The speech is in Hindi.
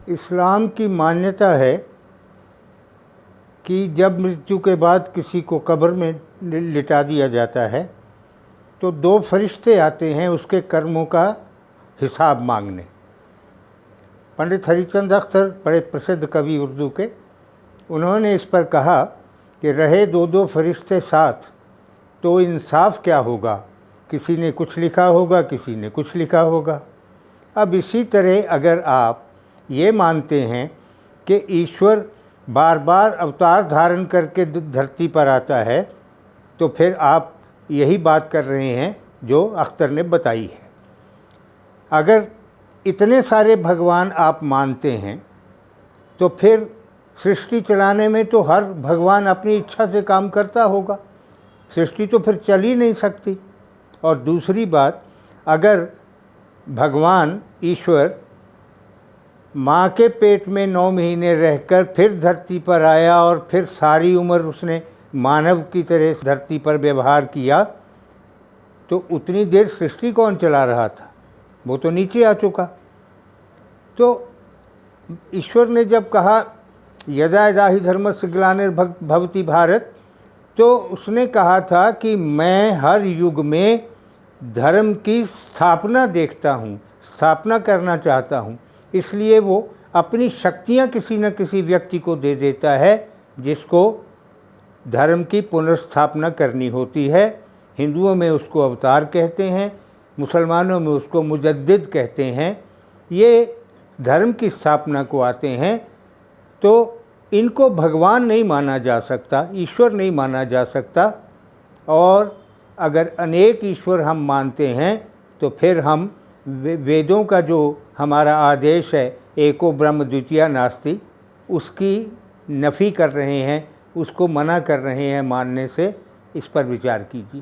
इस्लाम की मान्यता है कि जब मृत्यु के बाद किसी को कब्र में लिटा दिया जाता है तो दो फरिश्ते आते हैं उसके कर्मों का हिसाब मांगने। पंडित हरिचंद अख्तर बड़े प्रसिद्ध कवि उर्दू के, उन्होंने इस पर कहा कि रहे दो दो फरिश्ते साथ तो इंसाफ क्या होगा, किसी ने कुछ लिखा होगा, किसी ने कुछ लिखा होगा। अब इसी तरह अगर आप ये मानते हैं कि ईश्वर बार बार अवतार धारण करके धरती पर आता है तो फिर आप यही बात कर रहे हैं जो अख्तर ने बताई है। अगर इतने सारे भगवान आप मानते हैं तो फिर सृष्टि चलाने में तो हर भगवान अपनी इच्छा से काम करता होगा, सृष्टि तो फिर चल ही नहीं सकती। और दूसरी बात, अगर भगवान ईश्वर माँ के पेट में 9 महीने रहकर फिर धरती पर आया और फिर सारी उम्र उसने मानव की तरह धरती पर व्यवहार किया, तो उतनी देर सृष्टि कौन चला रहा था? वो तो नीचे आ चुका। तो ईश्वर ने जब कहा यदा यदा हि धर्मस्य ग्लानिर्भवति भारत, तो उसने कहा था कि मैं हर युग में धर्म की स्थापना देखता हूँ, स्थापना करना चाहता हूँ। इसलिए वो अपनी शक्तियाँ किसी न किसी व्यक्ति को दे देता है जिसको धर्म की पुनर्स्थापना करनी होती है। हिंदुओं में उसको अवतार कहते हैं, मुसलमानों में उसको मुजद्दिद कहते हैं। ये धर्म की स्थापना को आते हैं, तो इनको भगवान नहीं माना जा सकता, ईश्वर नहीं माना जा सकता। और अगर अनेक ईश्वर हम मानते हैं तो फिर हम वेदों का जो हमारा आदेश है एको ब्रह्म द्वितीया नास्ति, उसकी नफ़ी कर रहे हैं, उसको मना कर रहे हैं मानने से। इस पर विचार कीजिए।